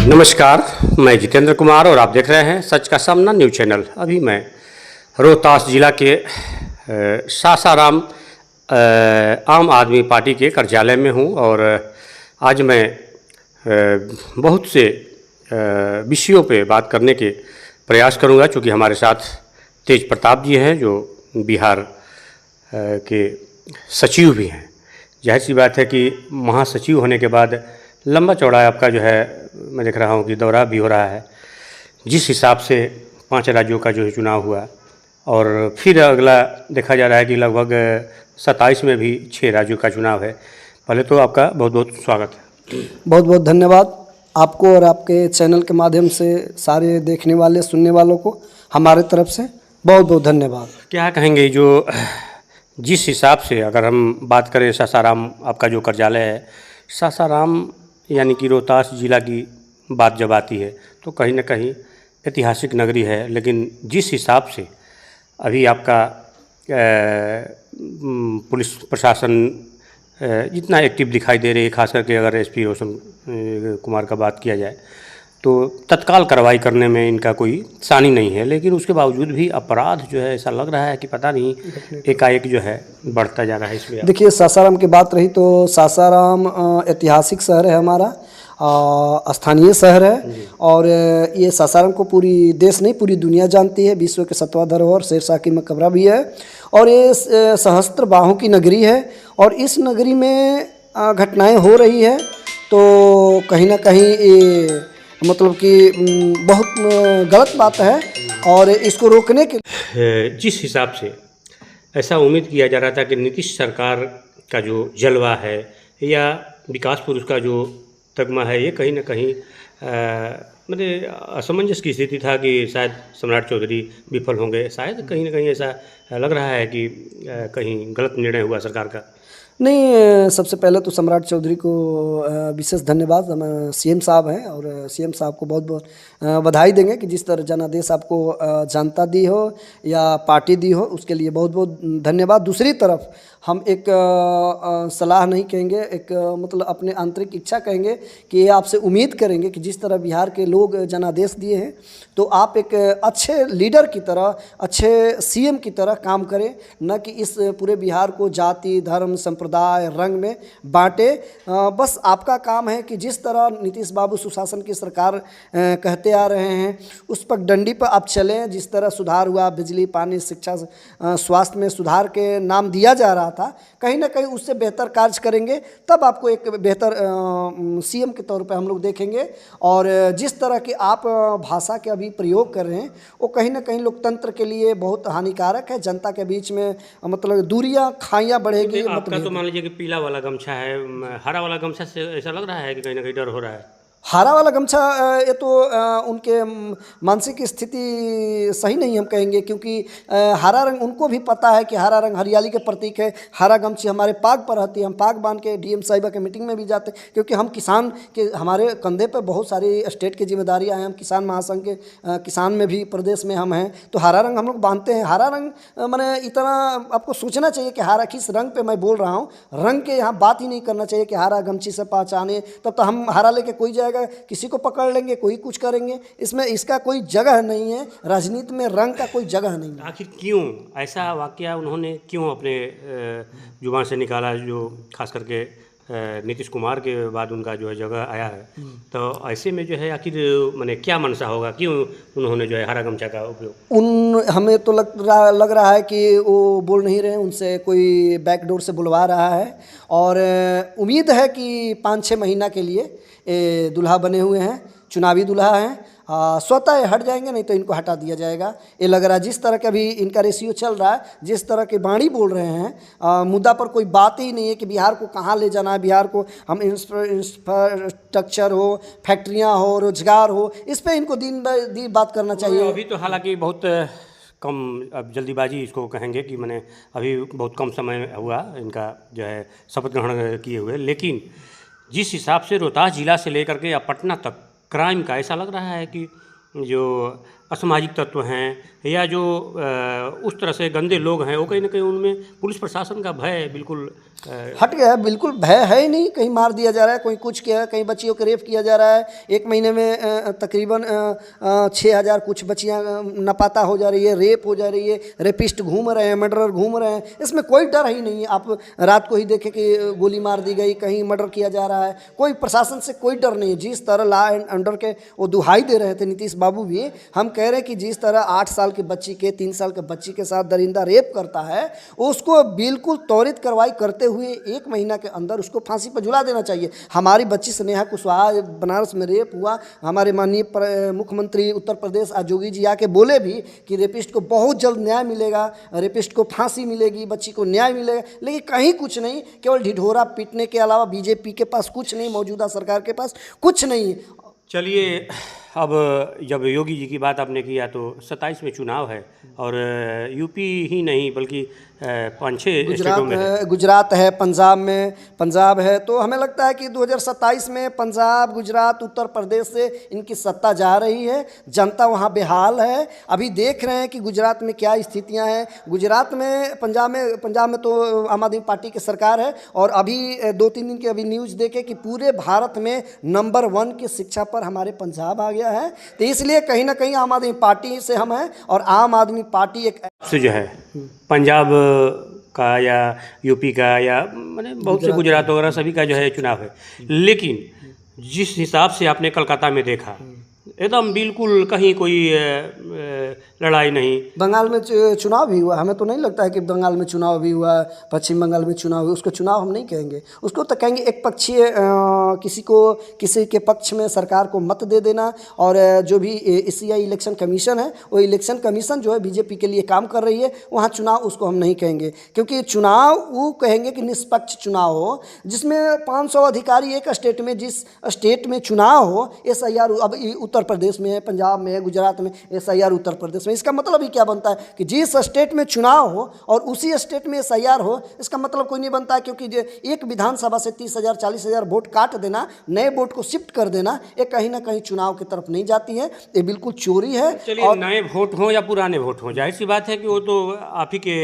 नमस्कार, मैं जितेंद्र कुमार और आप देख रहे हैं सच का सामना न्यूज़ चैनल। अभी मैं रोहतास जिला के सासाराम आम आदमी पार्टी के कार्यालय में हूं और आज मैं बहुत से विषयों पे बात करने के प्रयास करूंगा, क्योंकि हमारे साथ तेज प्रताप जी हैं जो बिहार के सचिव भी हैं। जाहिर सी बात है कि महासचिव होने के बाद लंबा चौड़ा आपका जो है मैं देख रहा हूँ कि दौरा भी हो रहा है। जिस हिसाब से 5 राज्यों का जो है चुनाव हुआ और फिर अगला देखा जा रहा है कि लगभग 27 में भी 6 राज्यों का चुनाव है। पहले तो आपका बहुत बहुत स्वागत है। बहुत बहुत धन्यवाद आपको और आपके चैनल के माध्यम से सारे देखने वाले सुनने वालों को हमारे तरफ से बहुत बहुत धन्यवाद। क्या कहेंगे जो जिस हिसाब से अगर हम बात करें सासाराम आपका जो कार्यालय है, सासाराम यानी कि रोहतास जिला की बात जब आती है तो कहीं ना कहीं ऐतिहासिक नगरी है, लेकिन जिस हिसाब से अभी आपका पुलिस प्रशासन जितना एक्टिव दिखाई दे रही है, खास करके अगर एसपी रोशन कुमार का बात किया जाए तो तत्काल कार्रवाई करने में इनका कोई सानी नहीं है, लेकिन उसके बावजूद भी अपराध जो है ऐसा लग रहा है कि पता नहीं एकाएक जो है बढ़ता जा रहा है। इसलिए देखिए, सासाराम की बात रही तो सासाराम ऐतिहासिक शहर है हमारा, स्थानीय शहर है और ये सासाराम को पूरी देश नहीं पूरी दुनिया जानती है। विश्व के 7वां धरोहर शेरशाह की मकबरा भी है और ये सहस्त्र बाहों की नगरी है और इस नगरी में घटनाएं हो रही है तो कहीं ना कहीं ये मतलब कि बहुत गलत बात है और इसको रोकने के जिस हिसाब से ऐसा उम्मीद किया जा रहा था कि नीतीश सरकार का जो जलवा है या विकास पुरुष का जो तगमा है, ये कहीं ना कहीं मतलब असमंजस की स्थिति था कि शायद सम्राट चौधरी विफल होंगे। शायद कहीं ना कहीं ऐसा लग रहा है कि कहीं गलत निर्णय हुआ सरकार का। नहीं, सबसे पहले तो सम्राट चौधरी को विशेष धन्यवाद। सीएम साहब हैं और सीएम साहब को बहुत बहुत बधाई देंगे कि जिस तरह जनादेश आपको जनता दी हो या पार्टी दी हो, उसके लिए बहुत बहुत धन्यवाद। दूसरी तरफ हम एक सलाह नहीं कहेंगे, एक मतलब अपने आंतरिक इच्छा कहेंगे कि ये आपसे उम्मीद करेंगे कि जिस तरह बिहार के लोग जनादेश दिए हैं तो आप एक अच्छे लीडर की तरह, अच्छे सीएम की तरह काम करें, न कि इस पूरे बिहार को जाति धर्म संप्रदाय रंग में बांटे। बस आपका काम है कि जिस तरह नीतीश बाबू सुशासन की सरकार कहते आ रहे हैं उस पर डंडी पर आप चलें। जिस तरह सुधार हुआ बिजली पानी शिक्षा स्वास्थ्य में सुधार के नाम दिया जा रहा था, कहीं ना कहीं उससे बेहतर कार्य करेंगे तब आपको एक बेहतर सीएम के तौर पे हम लोग देखेंगे। और जिस तरह की आप भाषा के अभी प्रयोग कर रहे हैं वो कहीं ना कहीं लोकतंत्र के लिए बहुत हानिकारक है। जनता के बीच में मतलब दूरियां खाइयां बढ़ेगी। आपका तो मान लीजिए कि पीला वाला गमछा है, हरा वाला गमछा से ऐसा लग रहा है कि कहीं ना कहीं डर हो रहा है। हरा वाला गमछा ये तो उनके मानसिक स्थिति सही नहीं हम कहेंगे, क्योंकि हरा रंग उनको भी पता है कि हरा रंग हरियाली के प्रतीक है। हरा गमछी हमारे पाग पर रहती है, हम पाग बांध के डीएम साहिबा के मीटिंग में भी जाते हैं, क्योंकि हम किसान के हमारे कंधे पर बहुत सारी स्टेट की जिम्मेदारियां हैं। हम किसान महासंघ के किसान में भी प्रदेश में हम हैं, तो हरा रंग हम लोग बांधते हैं। हरा रंग मैंने इतना आपको सोचना चाहिए कि हरा किस रंग पर मैं बोल रहा हूँ, रंग के यहाँ बात ही नहीं करना चाहिए कि हरा गमछी से पहचाने। तब तो हम हरा लेके कोई जाएगा, किसी को पकड़ लेंगे, कोई कुछ करेंगे, इसमें इसका कोई जगह नहीं है। राजनीति में रंग का कोई जगह नहीं है। आखिर क्यों ऐसा वाकया उन्होंने क्यों अपने जुबान से निकाला, जो खास करके नीतीश कुमार के बाद उनका जो है जगह आया है, तो ऐसे में जो है आखिर माने क्या मनसा होगा, क्यों उन्होंने जो है हरा गमछा का उपयोग? हमें तो लग रहा है कि वो बोल नहीं रहे, उनसे कोई बैकडोर से बुलवा रहा है और उम्मीद है कि 5-6 महीना के लिए दुल्हा बने हुए हैं, चुनावी दुल्हा हैं। स्वतः हट जाएंगे, नहीं तो इनको हटा दिया जाएगा। ये लग रहा है जिस तरह का भी इनका रेशियो चल रहा है, जिस तरह के बाणी बोल रहे हैं, मुद्दा पर कोई बात ही नहीं है कि बिहार को कहाँ ले जाना है। बिहार को हम इंफ्रास्ट्रक्चर हो, फैक्ट्रियाँ हो, रोजगार हो, इस पर इनको दिन ब दिन बात करना चाहिए। अभी तो हालांकि बहुत कम, अब जल्दीबाजी इसको कहेंगे कि मैंने अभी बहुत कम समय हुआ इनका जो है शपथ ग्रहण किए हुए, लेकिन जिस हिसाब से रोहतास जिला से लेकर के या पटना तक क्राइम का ऐसा लग रहा है कि जो असामाजिक तत्व हैं या जो उस तरह से गंदे लोग हैं, वो कहीं ना कहीं उनमें पुलिस प्रशासन का भय बिल्कुल हट गया है। बिल्कुल भय है ही नहीं। कहीं मार दिया जा रहा है, कोई कुछ किया, कहीं बच्चियों को रेप किया जा रहा है। एक महीने में तकरीबन 6,000 कुछ बच्चियां नापाता हो जा रही है, रेप हो जा रही है, रेपिस्ट घूम रहे हैं, मर्डरर घूम रहे हैं। इसमें कोई डर ही नहीं है। आप रात को ही देखें कि गोली मार दी गई, कहीं मर्डर किया जा रहा है, कोई प्रशासन से कोई डर नहीं है। जिस तरह लॉ एंड ऑर्डर के वो दुहाई दे रहे थे नीतीश बाबू भी, हम कह रहे हैं कि जिस तरह 8 साल की बच्ची के 3 साल के बच्ची के साथ दरिंदा रेप करता है, उसको बिल्कुल त्वरित कार्रवाई करते हुए 1 महीना के अंदर उसको फांसी पर झुला देना चाहिए। हमारी बच्ची स्नेहा कुशवाहा बनारस में रेप हुआ, हमारे माननीय मुख्यमंत्री उत्तर प्रदेश योगी जी आके बोले भी कि रेपिस्ट को बहुत जल्द न्याय मिलेगा, रेपिस्ट को फांसी मिलेगी, बच्ची को न्याय मिलेगा। लेकिन कहीं कुछ नहीं, केवल ढिढोरा पीटने के अलावा बीजेपी के पास कुछ नहीं, मौजूदा सरकार के पाछ कुछ नहीं। चलिए, अब जब योगी जी की बात आपने किया तो 27 में चुनाव है और यूपी ही नहीं बल्कि 5-6 स्टेटों में है। गुजरात है, पंजाब है। तो हमें लगता है कि 2027 में पंजाब, गुजरात, उत्तर प्रदेश से इनकी सत्ता जा रही है। जनता वहाँ बेहाल है। अभी देख रहे हैं कि गुजरात में क्या स्थितियाँ हैं। गुजरात में, पंजाब में तो आम आदमी पार्टी की सरकार है और अभी 2-3 दिन के अभी न्यूज़ देखे कि पूरे भारत में नंबर 1 की शिक्षा पर हमारे पंजाब आ गया है। तो इसलिए कहीं ना कहीं आम आदमी पार्टी से हम हैं और आम आदमी पार्टी एक से जो है पंजाब का या यूपी का या मैंने बहुत से गुजरात वगैरह सभी का जो है चुनाव है। लेकिन जिस हिसाब से आपने कोलकाता में देखा, एकदम बिल्कुल कहीं कोई लड़ाई नहीं। बंगाल में चुनाव भी हुआ, हमें तो नहीं लगता है कि बंगाल में चुनाव भी हुआ, पश्चिम बंगाल में चुनाव हुआ। उसको चुनाव हम नहीं कहेंगे, उसको तो कहेंगे एक पक्षीय, किसी के पक्ष में सरकार को मत दे देना। और जो भी ECI इलेक्शन कमीशन है, वो इलेक्शन कमीशन जो है बीजेपी के लिए काम कर रही है, वहाँ चुनाव उसको हम नहीं कहेंगे। क्योंकि चुनाव वो कहेंगे कि निष्पक्ष चुनाव हो, जिसमें 500 अधिकारी एक स्टेट में, जिस स्टेट में चुनाव हो, SIR अब उत्तर प्रदेश में है, पंजाब में है, गुजरात में SIR उत्तर प्रदेश में। इसका मतलब ही क्या बनता है कि जिस स्टेट में चुनाव हो और उसी स्टेट में SIR हो, इसका मतलब कोई नहीं बनता है। क्योंकि एक विधानसभा से 30,000 40,000 वोट काट देना, नए वोट को शिफ्ट कर देना, ये कहीं ना कहीं चुनाव की तरफ नहीं जाती है, ये बिल्कुल चोरी है। चलिए, नए वोट हो या पुराने वोट हो, जाहिर सी बात है कि वो तो आप ही के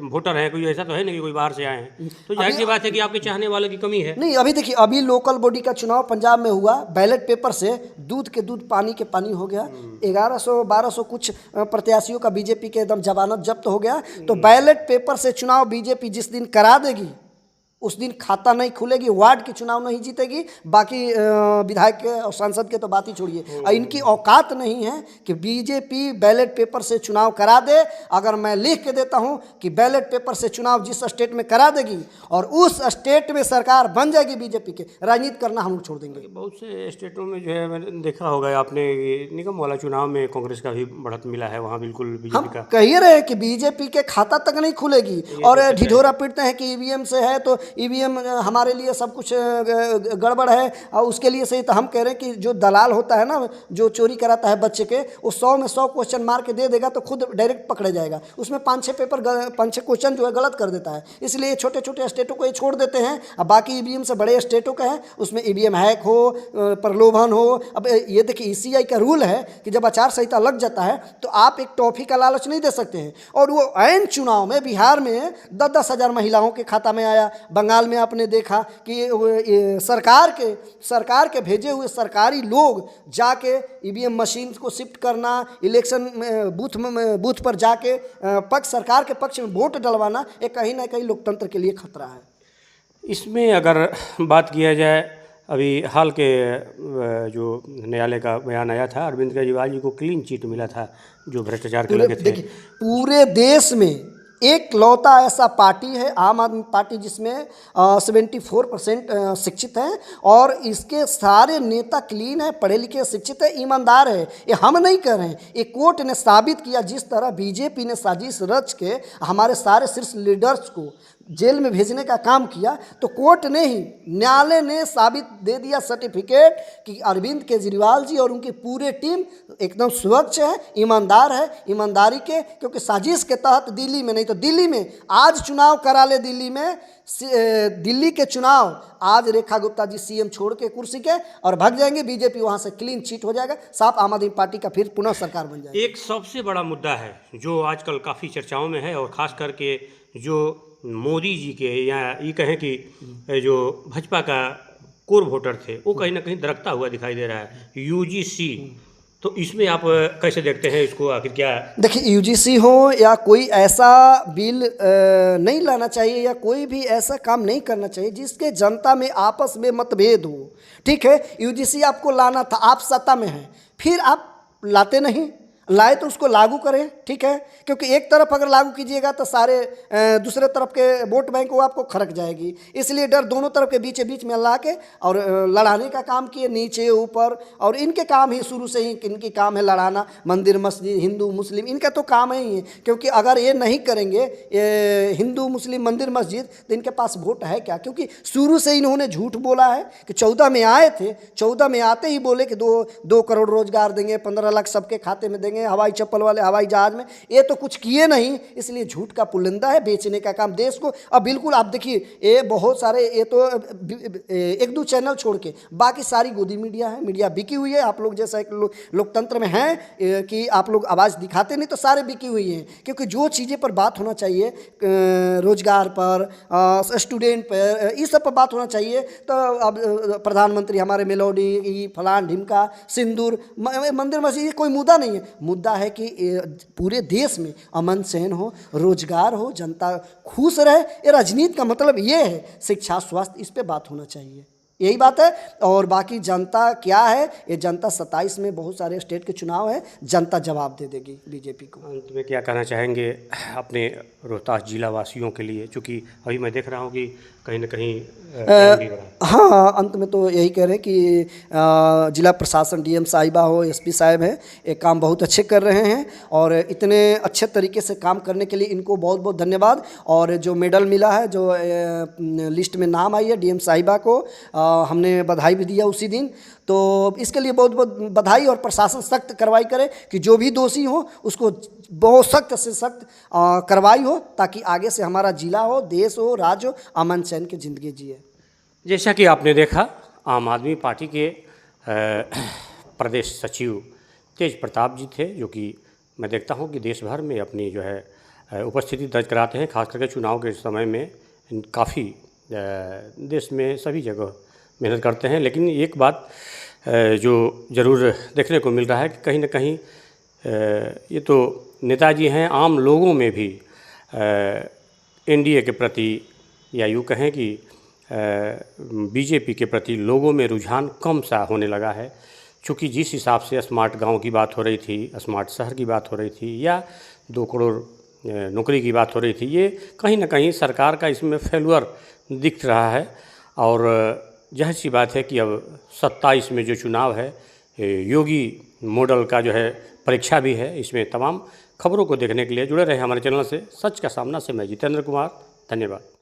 वोटर हैं, कोई ऐसा तो है नहीं कि कोई बाहर से आए हैं। तो जाहिर सी बात है कि आपके चाहने वालों की कमी है। नहीं, अभी देखिए, अभी लोकल बॉडी का चुनाव पंजाब में हुआ, बैलेट पेपर से दूध के दूध पानी के पानी हो गया। 1100-1200 कुछ प्रत्याशियों का बीजेपी के एकदम जमानत जब्त हो गया। तो बैलेट पेपर से चुनाव बीजेपी जिस दिन करा देगी, उस दिन खाता नहीं खुलेगी, वार्ड के चुनाव नहीं जीतेगी। बाकी विधायक के और सांसद के तो बात ही छोड़िए। और इनकी औकात नहीं है कि बीजेपी बैलेट पेपर से चुनाव करा दे। अगर मैं लिख के देता हूं कि बैलेट पेपर से चुनाव जिस स्टेट में करा देगी और उस स्टेट में सरकार बन जाएगी बीजेपी के, राजनीति करना हम लोग छोड़ देंगे। बहुत से स्टेटों में जो है मैंने देखा होगा आपने, निगम वाला चुनाव में कांग्रेस का भी बढ़त मिला है, वहाँ बिल्कुल बीजेपी का। कह ही रहे कि बीजेपी के खाता तक नहीं खुलेगी और ढिढोरा पीटते हैं कि EVM से है, तो EVM हमारे लिए सब कुछ गड़बड़ है और उसके लिए सही। तो हम कह रहे हैं कि जो दलाल होता है ना, जो चोरी कराता है बच्चे के, वो 100 में 100 क्वेश्चन मार के दे देगा तो खुद डायरेक्ट पकड़े जाएगा। उसमें 5-6 क्वेश्चन जो है गलत कर देता है। इसलिए छोटे छोटे स्टेटों को ये छोड़ देते हैं। अब बाकी EVM से बड़े स्टेटों का है, उसमें EVM हैक हो, प्रलोभन हो। अब ये देखिए, ECI का रूल है कि जब आचार संहिता लग जाता है तो आप एक टॉफी का लालच नहीं दे सकते हैं। और वो ऐन चुनाव में बिहार में 10-10 हज़ार महिलाओं के खाता में आया। बंगाल में आपने देखा कि सरकार के भेजे हुए सरकारी लोग जाके EVM मशीन को शिफ्ट करना, इलेक्शन बूथ पर जाके सरकार के पक्ष में वोट डलवाना, ये कहीं ना कहीं लोकतंत्र के लिए खतरा है। इसमें अगर बात किया जाए, अभी हाल के जो न्यायालय का बयान आया था, अरविंद केजरीवाल जी को क्लीन चिट मिला था जो भ्रष्टाचार के लगे थे। देखिए, पूरे देश में एक लौता ऐसा पार्टी है आम आदमी पार्टी, जिसमें 74% शिक्षित हैं और इसके सारे नेता क्लीन है, पढ़े लिखे, शिक्षित है, ईमानदार है। ये हम नहीं कह रहे हैं, ये कोर्ट ने साबित किया। जिस तरह बीजेपी ने साजिश रच के हमारे सारे शीर्ष लीडर्स को जेल में भेजने का काम किया, तो कोर्ट ने ही, न्यायालय ने साबित दे दिया सर्टिफिकेट कि अरविंद केजरीवाल जी और उनकी पूरी टीम एकदम स्वच्छ है, ईमानदार है, ईमानदारी के, क्योंकि साजिश के तहत दिल्ली में, नहीं तो दिल्ली में आज चुनाव करा ले, दिल्ली में दिल्ली के चुनाव आज रेखा गुप्ता जी सीएम छोड़ के कुर्सी के और भाग जाएंगे, बीजेपी वहां से क्लीन चिट हो जाएगा, साफ आम आदमी पार्टी का फिर पुनः सरकार बन जाएगी। एक सबसे बड़ा मुद्दा है जो आजकल काफ़ी चर्चाओं में है, और ख़ास करके जो मोदी जी के, या ये कहें कि जो भाजपा का कोर वोटर थे, वो कहीं ना कहीं दरकता हुआ दिखाई दे रहा है, यूजीसी। तो इसमें आप कैसे देखते हैं इसको, आखिर क्या? देखिए, यूजीसी हो या कोई ऐसा बिल नहीं लाना चाहिए या कोई भी ऐसा काम नहीं करना चाहिए जिसके जनता में आपस में मतभेद हो। ठीक है, यूजीसी आपको लाना था, आप सत्ता में हैं, फिर आप लाते नहीं, लाए तो उसको लागू करें। ठीक है, क्योंकि एक तरफ अगर लागू कीजिएगा तो सारे दूसरे तरफ के वोट बैंक को आपको खरक जाएगी, इसलिए डर दोनों तरफ के बीच में ला के और लड़ाने का काम किए, नीचे ऊपर। और इनके काम ही शुरू से ही इनकी काम है लड़ाना, मंदिर मस्जिद, हिंदू मुस्लिम, इनका तो काम ही है। क्योंकि अगर ये नहीं करेंगे हिंदू मुस्लिम मंदिर मस्जिद, तो इनके पास वोट है क्या? क्योंकि शुरू से इन्होंने झूठ बोला है कि 14 में आए थे, 14 में आते ही बोले कि 2 करोड़ रोजगार देंगे, 15 लाख सबके खाते में देंगे, हवाई चप्पल वाले हवाई जहाज में, ये तो कुछ किए नहीं, इसलिए झूठ का पुलिंदा है, बेचने का काम देश को। अब बिल्कुल आप देखिए, ये बहुत सारे, ये तो 1-2 चैनल छोड़ के बाकी सारी गोदी मीडिया है, मीडिया बिकी हुई है। आप लोग जैसा एक लोकतंत्र में हैं कि आप लोग आवाज़ दिखाते नहीं, तो सारे बिकी हुई हैं। क्योंकि जो चीज़ें पर बात होना चाहिए, रोजगार पर, स्टूडेंट पर, इस सब पर बात होना चाहिए, तो अब प्रधानमंत्री हमारे मेलोडी, फलान ढिमका, सिंदूर, मंदिर मस्जिद, कोई मुद्दा नहीं है। मुद्दा है कि पूरे देश में अमन चैन हो, रोजगार हो, जनता खुश रहे। ये राजनीति का मतलब ये है, शिक्षा, स्वास्थ्य, इस पे बात होना चाहिए, यही बात है। और बाकी जनता क्या है, ये जनता 27 में बहुत सारे स्टेट के चुनाव है, जनता जवाब दे देगी बीजेपी को। अंत में क्या कहना चाहेंगे अपने रोहतास जिला वासियों के लिए, चूँकि अभी मैं देख रहा हूँ कि कहीं ना कहीं हाँ, अंत में तो यही कह रहे हैं कि जिला प्रशासन, डीएम साहिबा हो, एसपी साहब हैं, ये काम बहुत अच्छे कर रहे हैं, और इतने अच्छे तरीके से काम करने के लिए इनको बहुत बहुत धन्यवाद। और जो मेडल मिला है, जो लिस्ट में नाम आई है डीएम साहिबा को, हमने बधाई भी दिया उसी दिन, तो इसके लिए बहुत बहुत बधाई। और प्रशासन सख्त कार्रवाई करे कि जो भी दोषी हो उसको बहुत सख्त से सख्त कार्रवाई हो, ताकि आगे से हमारा जिला हो, देश हो, राज्य हो, अमन चैन की ज़िंदगी जिए। जैसा कि आपने देखा, आम आदमी पार्टी के प्रदेश सचिव तेज प्रताप जी थे, जो कि मैं देखता हूं कि देश भर में अपनी जो है उपस्थिति दर्ज कराते हैं, खास करके चुनाव के समय में काफ़ी देश में सभी जगह मेहनत करते हैं। लेकिन एक बात जो ज़रूर देखने को मिल रहा है कि कहीं ना कहीं ये तो नेताजी हैं, आम लोगों में भी एनडीए के प्रति, या यूँ कहें कि बीजेपी के प्रति लोगों में रुझान कम सा होने लगा है। चूँकि जिस हिसाब से स्मार्ट गांव की बात हो रही थी, स्मार्ट शहर की बात हो रही थी, या 2 करोड़ नौकरी की बात हो रही थी, ये कहीं ना कहीं सरकार का इसमें फेल्यूर दिख रहा है। और जाहिर सी बात है कि अब 27 में जो चुनाव है, योगी मॉडल का जो है परीक्षा भी है। इसमें तमाम खबरों को देखने के लिए जुड़े रहे हमारे चैनल से। सच का सामना से मैं जितेंद्र कुमार, धन्यवाद।